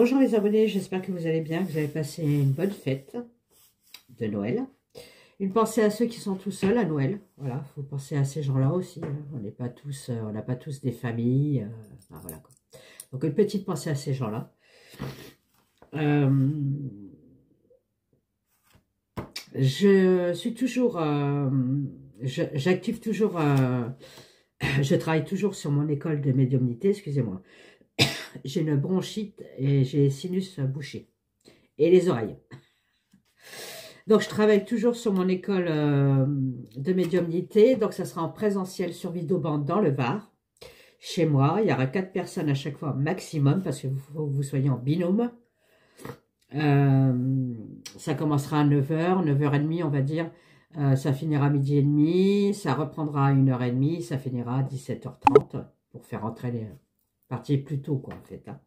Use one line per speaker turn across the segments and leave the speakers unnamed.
Bonjour les abonnés, j'espère que vous allez bien, que vous avez passé une bonne fête de Noël. Une pensée à ceux qui sont tout seuls à Noël. Voilà, il faut penser à ces gens-là aussi. Hein. On n'est pas tous, on n'a pas tous des familles. Enfin, voilà, quoi. Donc une petite pensée à ces gens-là. Je suis toujours, j'active toujours, je travaille toujours sur mon école de médiumnité, excusez-moi. J'ai une bronchite et j'ai les sinus bouchés et les oreilles. Donc, je travaille toujours sur mon école de médiumnité. Donc, ça sera en présentiel sur Vidéoband dans le Var. Chez moi, il y aura 4 personnes à chaque fois maximum parce qu'il faut que vous soyez en binôme. Ça commencera à 9h, 9h30 on va dire. Ça finira à 12h30. Ça reprendra à 1h30. Ça finira à 17h30 pour faire entrer les parties plus tôt, quoi, en fait. Hein.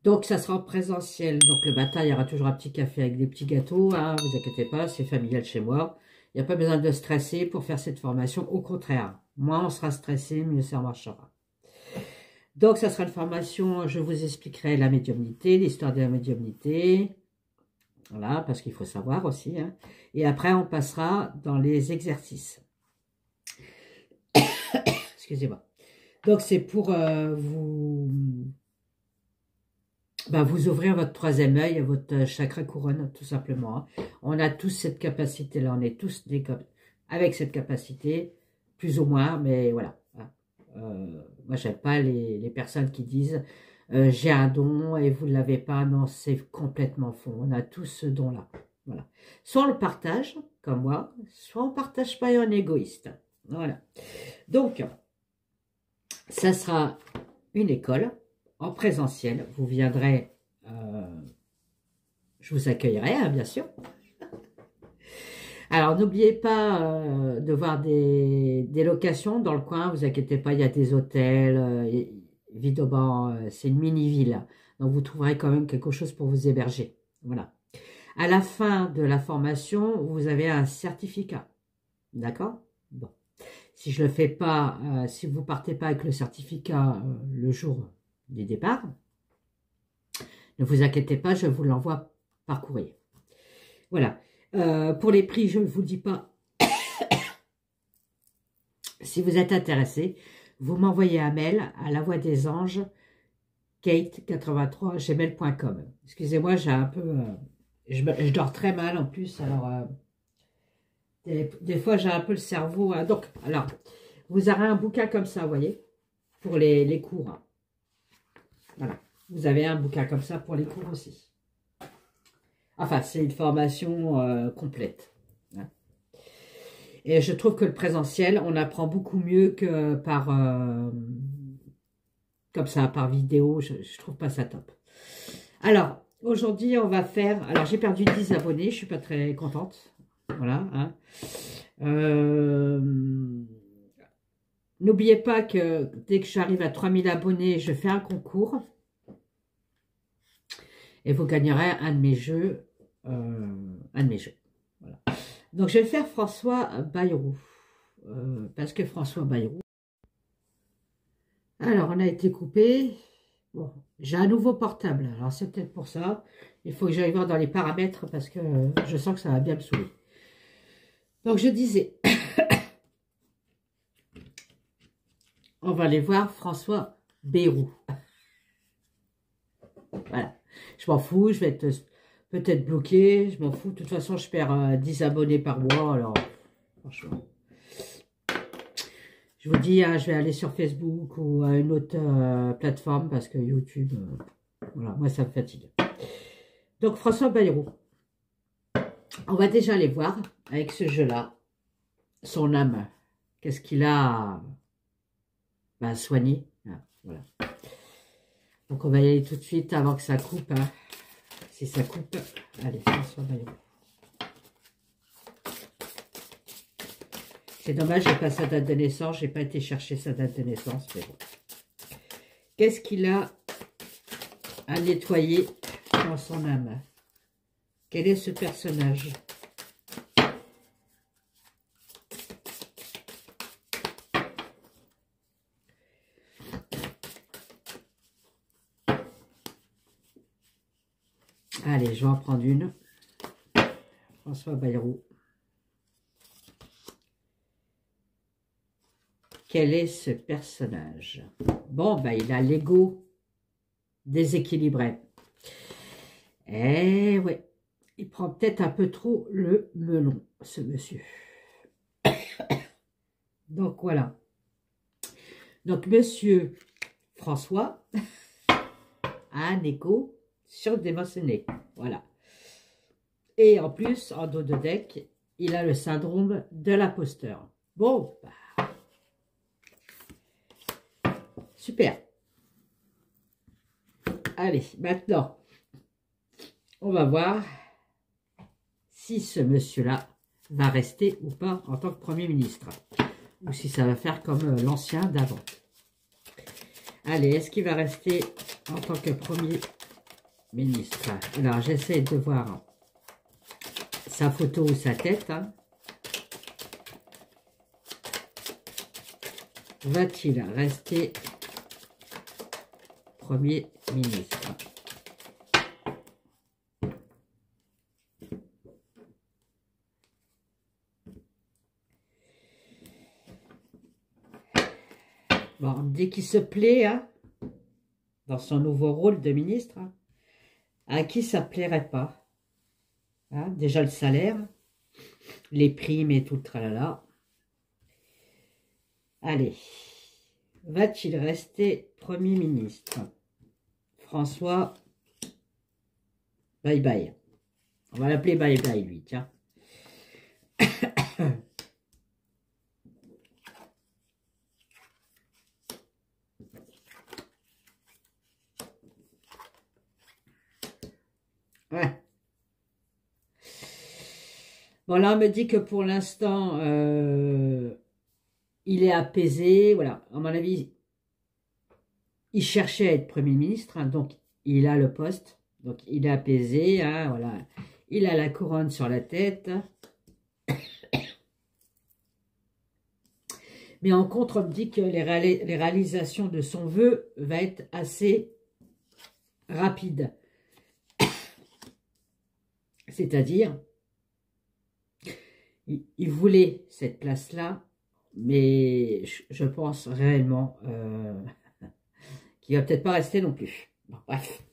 Donc, ça sera en présentiel. Donc, le matin, il y aura toujours un petit café avec des petits gâteaux. Hein, vous inquiétez pas, c'est familial chez moi. Il n'y a pas besoin de stresser pour faire cette formation. Au contraire, moins on sera stressé, mieux ça marchera. Donc, ça sera une formation, je vous expliquerai la médiumnité, l'histoire de la médiumnité. Voilà, parce qu'il faut savoir aussi. Hein. Et après, on passera dans les exercices. Excusez-moi. Donc, c'est pour vous ouvrir votre troisième œil, votre chakra couronne, tout simplement. Hein. On a tous cette capacité-là, on est tous avec cette capacité, plus ou moins, mais voilà. Hein. Moi, j'aime pas les personnes qui disent j'ai un don et vous ne l'avez pas. Non, c'est complètement faux. On a tous ce don-là. Voilà. Soit on le partage, comme moi, soit on ne partage pas et on est égoïste. Voilà. Donc, ça sera une école en présentiel. Vous viendrez, je vous accueillerai, hein, bien sûr. Alors, n'oubliez pas de voir des locations dans le coin. Vous inquiétez pas, il y a des hôtels. Vidéoband, c'est une mini-ville. Donc, vous trouverez quand même quelque chose pour vous héberger. Voilà. À la fin de la formation, vous avez un certificat. D'accord? Bon. Si je ne le fais pas, si vous ne partez pas avec le certificat le jour du départ, ne vous inquiétez pas, je vous l'envoie par courrier. Voilà. Pour les prix, je ne vous dis pas. Si vous êtes intéressé, vous m'envoyez un mail à la voix des anges, kate83gmail.com. Excusez-moi, j'ai un peu... je dors très mal en plus, alors... des fois, j'ai un peu le cerveau... Hein. Donc, alors, vous aurez un bouquin comme ça, vous voyez, pour les cours. Hein. Voilà. Vous avez un bouquin comme ça pour les cours aussi. Enfin, c'est une formation complète. Hein. Et je trouve que le présentiel, on apprend beaucoup mieux que par... comme ça, par vidéo. Je trouve pas ça top. Alors, aujourd'hui, on va faire... Alors, j'ai perdu 10 abonnés. Je suis pas très contente. Voilà. Hein. N'oubliez pas que dès que j'arrive à 3000 abonnés, je fais un concours. Et vous gagnerez un de mes jeux. Voilà. Donc, je vais faire François Bayrou. Parce que François Bayrou. Alors, on a été coupé. Bon, j'ai un nouveau portable. Alors, c'est peut-être pour ça. Il faut que j'aille voir dans les paramètres parce que je sens que ça va bien me saouler. Donc, je disais... on va aller voir François Bayrou. Voilà. Je m'en fous, je vais être peut-être bloqué, je m'en fous. De toute façon, je perds 10 abonnés par mois, alors franchement. Je vous dis, hein, je vais aller sur Facebook ou à une autre plateforme parce que YouTube, voilà, moi ça me fatigue. Donc François Bayrou, on va déjà aller voir avec ce jeu-là, son âme. Qu'est-ce qu'il a soigné. Ah, voilà. Donc, on va y aller tout de suite avant que ça coupe. Hein. Si ça coupe, allez, François Bayrou. C'est dommage, j'ai pas sa date de naissance. J'ai pas été chercher sa date de naissance. Mais bon. Qu'est-ce qu'il a à nettoyer dans son âme? Quel est ce personnage? Allez, je vais en prendre une. François Bayrou. Quel est ce personnage? Bon, ben, il a l'ego déséquilibré. Eh ouais, il prend peut-être un peu trop le melon, ce monsieur. Donc voilà. Donc monsieur François a un ego surdimensionné. Voilà. Et en plus, en dos de deck, il a le syndrome de l'imposteur. Bon, bah, super. Allez, maintenant, on va voir si ce monsieur-là va rester ou pas en tant que Premier ministre. Ou si ça va faire comme l'ancien d'avant. Allez, est-ce qu'il va rester en tant que Premier ministre? Alors, j'essaie de voir sa photo ou sa tête. Hein. Va-t-il rester Premier ministre? Bon, dès qu'il se plaît, hein, dans son nouveau rôle de ministre, hein, à qui ça ne plairait pas? Hein, déjà le salaire, les primes et tout le tralala. Allez, va-t-il rester Premier ministre? François, bye bye. On va l'appeler bye bye lui, tiens. Ouais. Bon, là, on me dit que pour l'instant, il est apaisé. Voilà, à mon avis, il cherchait à être Premier ministre, hein, donc il a le poste. Donc, il est apaisé, hein, voilà. Il a la couronne sur la tête. Mais en contre, on me dit que les réalisations de son vœu va être assez rapide. C'est-à-dire, il voulait cette place-là, mais je pense réellement qu'il va peut-être pas rester non plus. Bon, bref,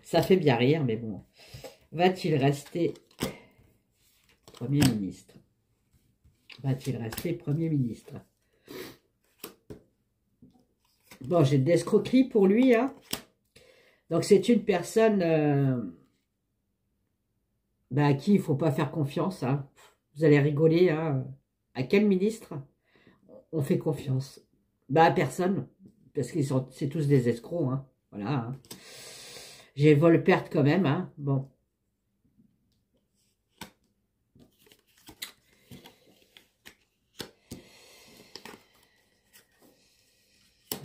ça fait bien rire, mais bon. Va-t-il rester Premier ministre? Va-t-il rester Premier ministre? Bon, j'ai de l'escroquerie pour lui, hein. Donc, c'est une personne à qui il ne faut pas faire confiance, hein. Vous allez rigoler, hein. À quel ministre on fait confiance? Bah, à personne, parce qu'ils sont, c'est tous des escrocs, hein. Voilà. Hein. J'ai Volpert quand même, hein. Bon.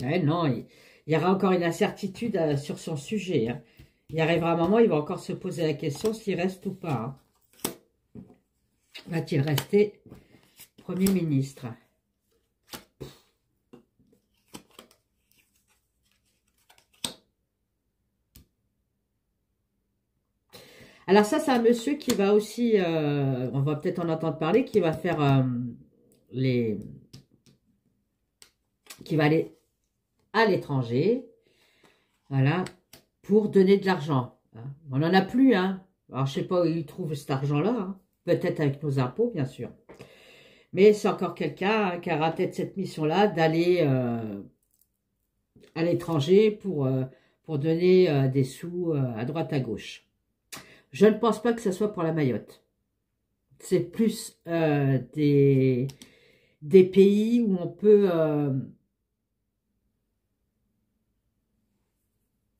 Ouais, non, il y aura encore une incertitude sur son sujet. Hein. Il arrivera un moment, il va encore se poser la question s'il reste ou pas. Hein. Va-t-il rester Premier ministre? Alors ça, c'est un monsieur qui va aussi, on va peut-être en entendre parler, qui va faire qui va aller à l'étranger, voilà, pour donner de l'argent. Hein. On n'en a plus, hein. Alors, je sais pas où il trouve cet argent-là, hein. Peut-être avec nos impôts, bien sûr. Mais c'est encore quelqu'un hein, qui aura peut-être cette mission-là d'aller à l'étranger pour donner des sous à droite à gauche. Je ne pense pas que ce soit pour la Mayotte. C'est plus des pays où on peut...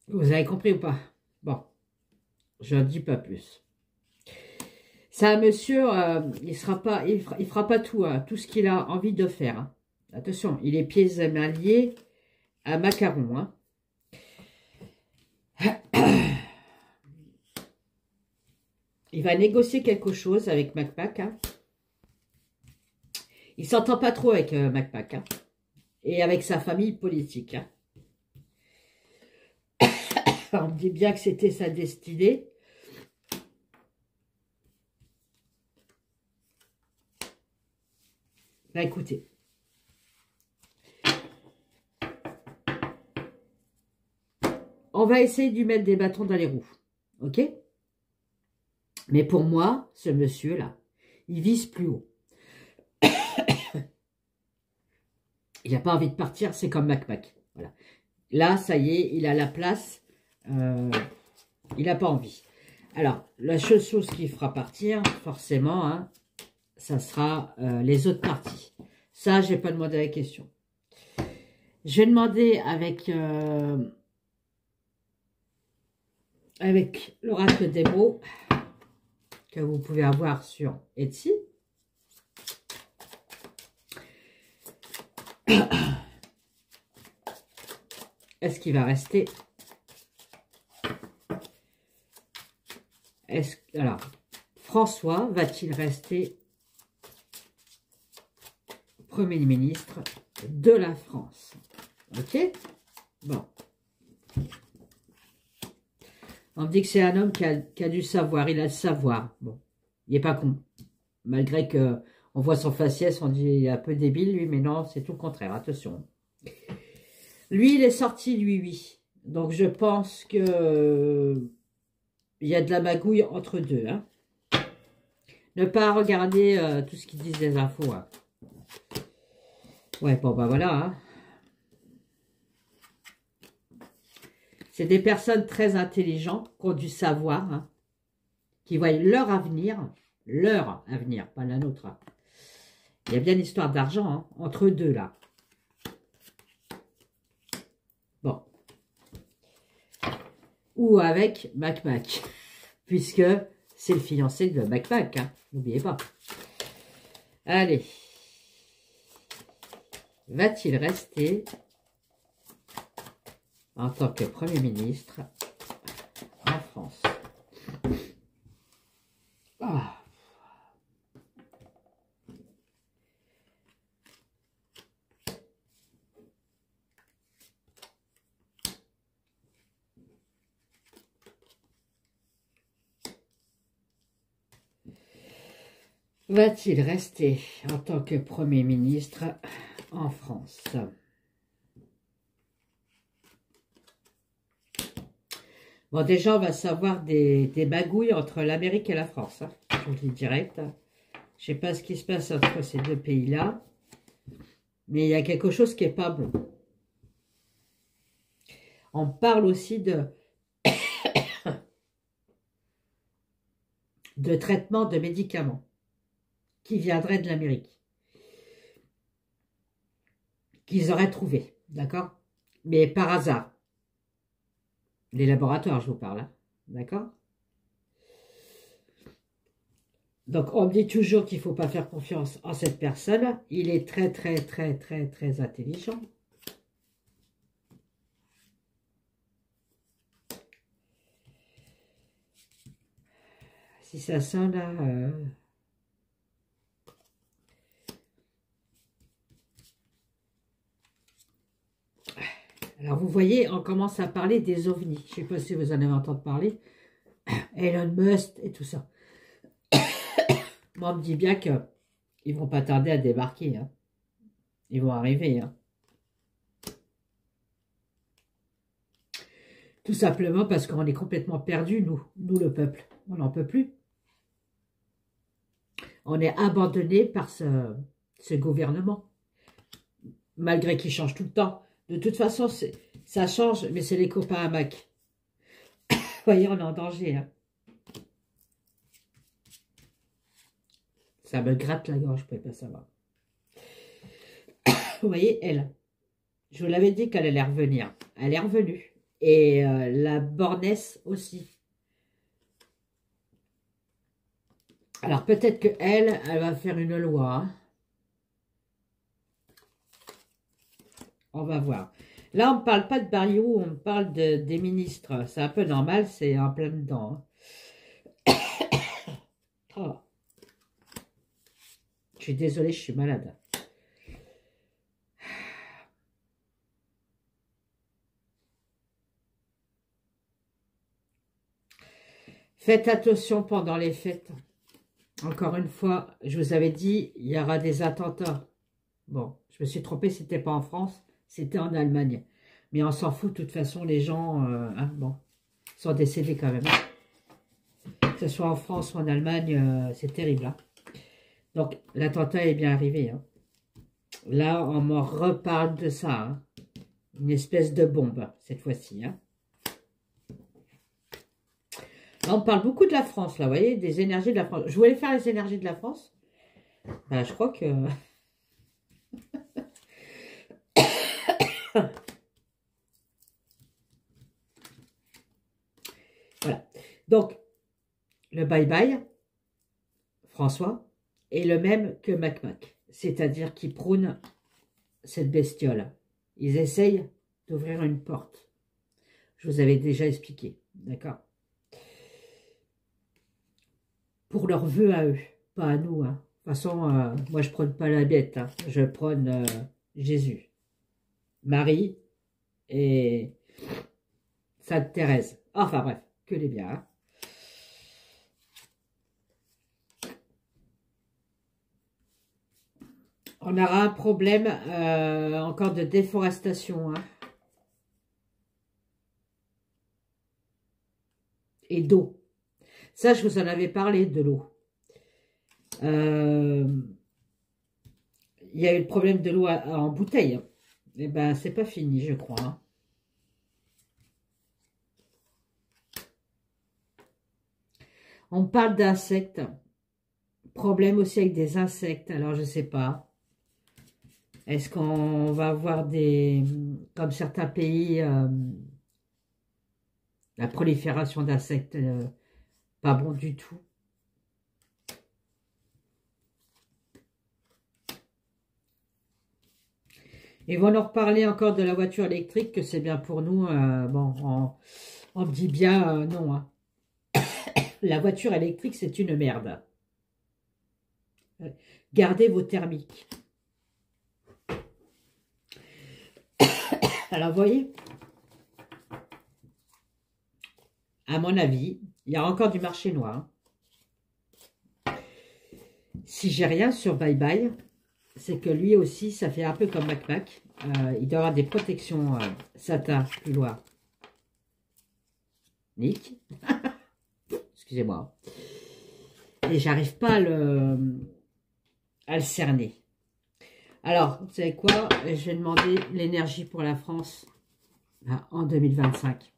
vous avez compris ou pas? Bon, je ne dis pas plus. C'est un monsieur, il fera pas tout, hein, tout ce qu'il a envie de faire. Hein. Attention, il est pieds et mains liés à Macaron. Hein. Il va négocier quelque chose avec MacPac. Hein. Il s'entend pas trop avec MacPac. Hein. Et avec sa famille politique. Hein. On me dit bien que c'était sa destinée. Bah écoutez. On va essayer de lui mettre des bâtons dans les roues. Ok? Mais pour moi, ce monsieur-là, il vise plus haut. Il n'a pas envie de partir, c'est comme Mac. Voilà. Là, ça y est, il a la place. Il n'a pas envie. Alors, la seule chose qui fera partir, forcément, hein, ça sera les autres parties. Ça, je n'ai pas demandé la question. Je vais demander avec l'oracle des mots que vous pouvez avoir sur Etsy. Est-ce qu'il va rester? Alors, François va-t-il rester Premier ministre de la France? Ok? Bon. On me dit que c'est un homme qui a du savoir. Il a le savoir. Bon. Il n'est pas con. Malgré que on voit son faciès, on dit il est un peu débile, lui, mais non, c'est tout le contraire. Attention. Lui, il est sorti, lui, oui. Donc, je pense que il y a de la magouille entre deux. Hein. Ne pas regarder tout ce qu'ils disent des infos. Hein. Ouais, bon, bah voilà. Hein. C'est des personnes très intelligentes, qui ont du savoir, hein, qui voient leur avenir, pas la nôtre. Hein. Il y a bien une histoire d'argent hein, entre deux, là. Bon. Ou avec Mac, puisque c'est le fiancé de Mac, hein, n'oubliez pas. Allez. Va-t-il rester en tant que Premier ministre en France? Ah. Va-t-il rester en tant que Premier ministre en France? Bon, déjà, on va savoir des magouilles entre l'Amérique et la France. Hein. Je vous le dis direct. Je ne sais pas ce qui se passe entre ces deux pays-là. Mais il y a quelque chose qui n'est pas bon. On parle aussi de traitement de médicaments qui viendraient de l'Amérique. Qu'ils auraient trouvé. D'accord? Mais par hasard. Les laboratoires, je vous parle. Hein. D'accord? Donc, on me dit toujours qu'il ne faut pas faire confiance en cette personne. Il est très, très, très, très, très intelligent. Si ça sent là... Alors, vous voyez, on commence à parler des ovnis. Je ne sais pas si vous en avez entendu parler. Elon Musk et tout ça. Moi, on me dit bien qu'ils ne vont pas tarder à débarquer. Hein. Ils vont arriver. Hein. Tout simplement parce qu'on est complètement perdus, nous le peuple. On n'en peut plus. On est abandonné par ce gouvernement. Malgré qu'il change tout le temps. De toute façon, ça change, mais c'est les copains à Mac. Vous voyez, on est en danger. Hein. Ça me gratte la gorge, je ne pouvais pas savoir. Vous voyez, elle. Je vous l'avais dit qu'elle allait revenir. Elle est revenue. Et la bornesse aussi. Alors peut-être qu'elle va faire une loi. Hein. On va voir. Là, on ne parle pas de Barriot, on parle des ministres. C'est un peu normal, c'est en plein dedans. Hein. Oh. Je suis désolée, je suis malade. Faites attention pendant les fêtes. Encore une fois, je vous avais dit, il y aura des attentats. Bon, je me suis trompée, c'était pas en France, c'était en Allemagne. Mais on s'en fout, de toute façon, les gens, bon, sont décédés quand même. Que ce soit en France ou en Allemagne, c'est terrible. Hein. Donc, l'attentat est bien arrivé. Hein. Là, on m'en reparle de ça. Hein. Une espèce de bombe, cette fois-ci. Hein. Là, on parle beaucoup de la France, là, vous voyez, des énergies de la France. Je voulais faire les énergies de la France. Ben, je crois que... Voilà. Donc, le bye-bye, François, est le même que Mac. C'est-à-dire qu'ils prônent cette bestiole. Ils essayent d'ouvrir une porte. Je vous avais déjà expliqué, d'accord? Pour leurs vœux à eux, pas à nous. Hein. De toute façon, moi je prône pas la bête, hein. Je prône Jésus, Marie et Sainte Thérèse. Enfin bref, que les biens. Hein. On aura un problème encore de déforestation. Hein. Et d'eau. Ça, je vous en avais parlé de l'eau. Il y a eu le problème de l'eau en bouteille. Eh ben, c'est pas fini, je crois. Hein. On parle d'insectes. Problème aussi avec des insectes. Alors, je sais pas. Est-ce qu'on va avoir des... Comme certains pays, la prolifération d'insectes, pas bon du tout. Ils vont nous reparler encore de la voiture électrique, que c'est bien pour nous. Bon, on me dit bien non. Hein. La voiture électrique, c'est une merde. Gardez vos thermiques. Alors, vous voyez, à mon avis, il y a encore du marché noir. Si j'ai rien sur Bye Bye, c'est que lui aussi, ça fait un peu comme Mac. Il doit avoir des protections SATA plus loin. Nick. Excusez-moi. Et j'arrive pas à le cerner. Alors, vous savez quoi? Je vais demander l'énergie pour la France en 2025.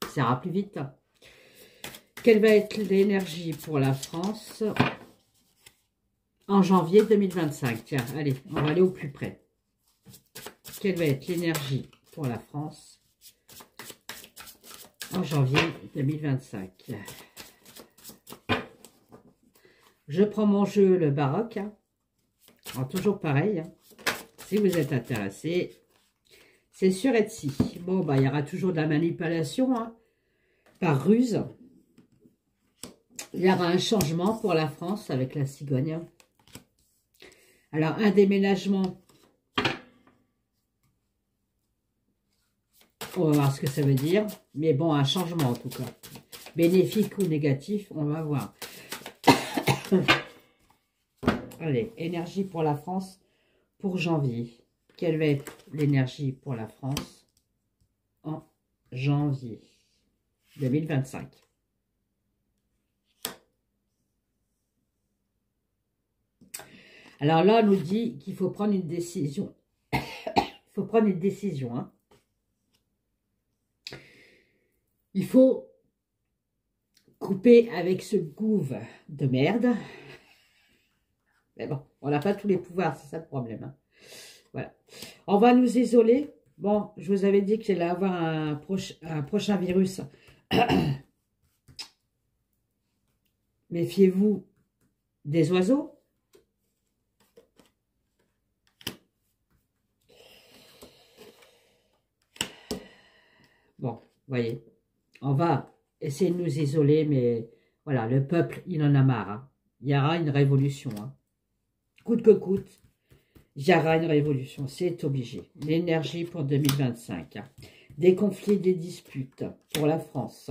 Ça ira plus vite. Quelle va être l'énergie pour la France en janvier 2025? Tiens, allez, on va aller au plus près. Quelle va être l'énergie pour la France en janvier 2025? Je prends mon jeu, le baroque. Hein. Alors, toujours pareil. Hein. Si vous êtes intéressé, c'est sur Etsy. Bon, bah, il y aura toujours de la manipulation hein, par ruse. Il y aura un changement pour la France avec la cigogne. Alors, un déménagement. On va voir ce que ça veut dire. Mais bon, un changement en tout cas. Bénéfique ou négatif, on va voir. Allez, énergie pour la France pour janvier. Quelle va être l'énergie pour la France en janvier 2025? Alors là, on nous dit qu'il faut prendre une décision. Il faut prendre une décision. Hein. Il faut couper avec ce gouffre de merde. Mais bon, on n'a pas tous les pouvoirs, c'est ça le problème. Hein. Voilà. On va nous isoler. Bon, je vous avais dit qu'il allait avoir un prochain virus. Méfiez-vous des oiseaux. Bon, vous voyez, on va essayer de nous isoler, mais voilà, le peuple, il en a marre. Hein. Il y aura une révolution. Hein. Coûte que coûte, il y aura une révolution, c'est obligé. L'énergie pour 2025. Hein. Des conflits, des disputes pour la France.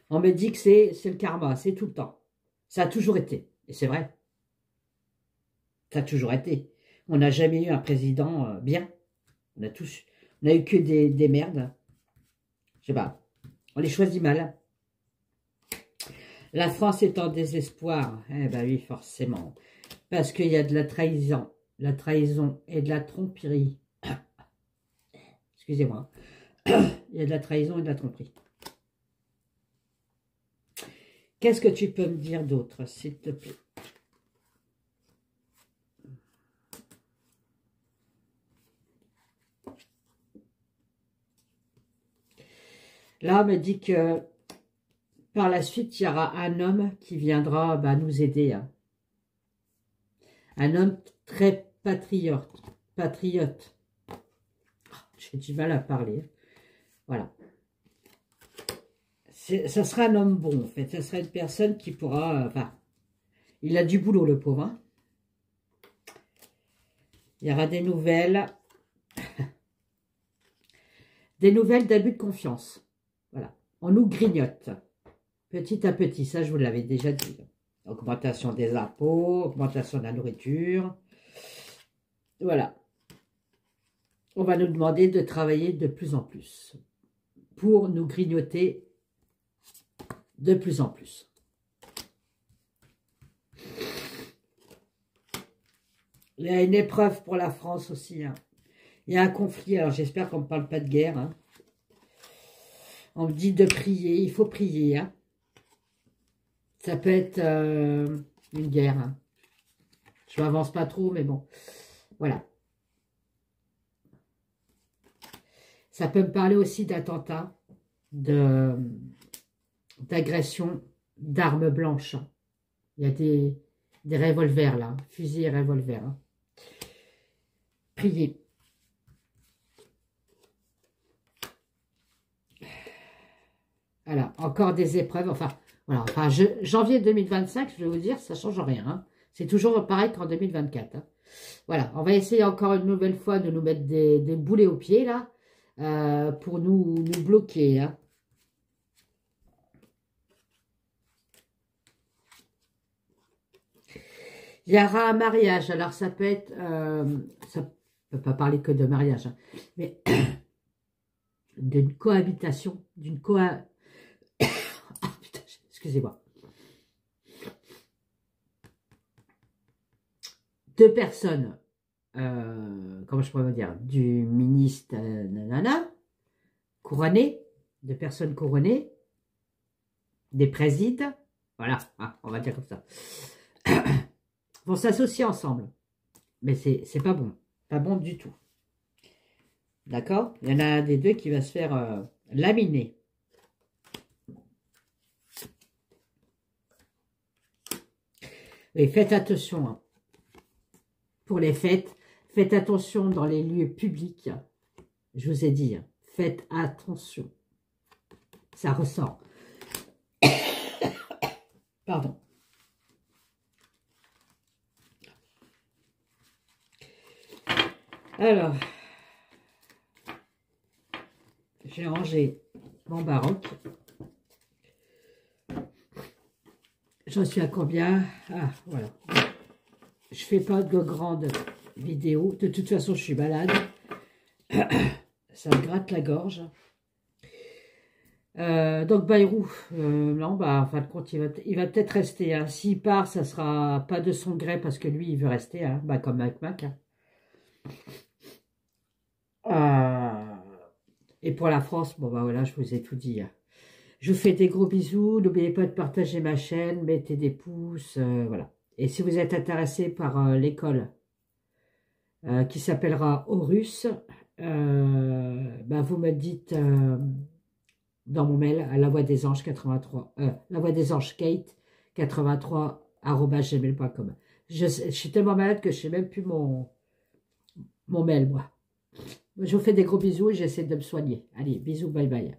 On me dit que c'est le karma, c'est tout le temps. Ça a toujours été. Et c'est vrai. Ça a toujours été. On n'a jamais eu un président bien. On a eu que des merdes. Je sais pas. On les choisit mal. La France est en désespoir. Eh ben oui, forcément. Parce qu'il y a de la trahison. La trahison et de la tromperie. Excusez-moi. Il y a de la trahison et de la tromperie. Qu'est-ce que tu peux me dire d'autre, s'il te plaît? Là, on me dit que par la suite, il y aura un homme qui viendra nous aider. Hein. Un homme très patriote. Patriote. J'ai du mal à parler. Voilà. Ça sera un homme bon, en fait. Ça sera une personne qui pourra... Enfin, il a du boulot, le pauvre. Hein. Il y aura des nouvelles. Des nouvelles d'abus de confiance. Voilà. On nous grignote. Petit à petit, ça je vous l'avais déjà dit. Augmentation des impôts, augmentation de la nourriture. Voilà. On va nous demander de travailler de plus en plus. Pour nous grignoter de plus en plus. Il y a une épreuve pour la France aussi. Hein. Il y a un conflit. Alors j'espère qu'on ne parle pas de guerre. Hein. On me dit de prier. Il faut prier. Hein. Ça peut être une guerre. Hein. Je m'avance pas trop, mais bon. Voilà. Ça peut me parler aussi d'attentats, d'agression, d'armes blanches. Il y a des revolvers là, fusils et revolvers. Hein. Priez. Voilà, encore des épreuves. Voilà, janvier 2025, je vais vous dire, ça ne change rien. Hein. C'est toujours pareil qu'en 2024. Hein. Voilà, on va essayer encore une nouvelle fois de nous mettre des boulets aux pieds là, pour nous bloquer. Hein. Il y aura un mariage, alors ça peut être, ça ne peut pas parler que de mariage, hein, mais d'une cohabitation, ah, putain, excusez-moi. Deux personnes, comment je pourrais vous dire, du ministre nanana, couronné, deux personnes couronnées, des présidents, voilà, on va dire comme ça, vont s'associer ensemble. Mais c'est pas bon, pas bon du tout. D'accord? Il y en a un des deux qui va se faire laminer. Et faites attention, hein. Pour les fêtes, faites attention dans les lieux publics. Je vous ai dit, hein, faites attention. Ça ressort. Pardon. Alors, j'ai rangé mon baroque. J'en suis à combien? Ah, voilà. Je fais pas de grandes vidéos. De toute façon, je suis malade. Ça me gratte la gorge. Donc, Bayrou, non, en fin de compte, il va peut-être rester. Hein. S'il part, ça sera pas de son gré parce que lui, il veut rester, hein, comme Mac. Hein. Et pour la France, voilà, je vous ai tout dit. Hein. Je vous fais des gros bisous. N'oubliez pas de partager ma chaîne, mettez des pouces, voilà. Et si vous êtes intéressé par l'école qui s'appellera Horus, vous me dites dans mon mail à la voix des anges 83, la voix des anges Kate 83@gmail.com. Je suis tellement malade que je ne sais même plus mon mail, moi. Je vous fais des gros bisous et j'essaie de me soigner. Allez, bisous, bye bye.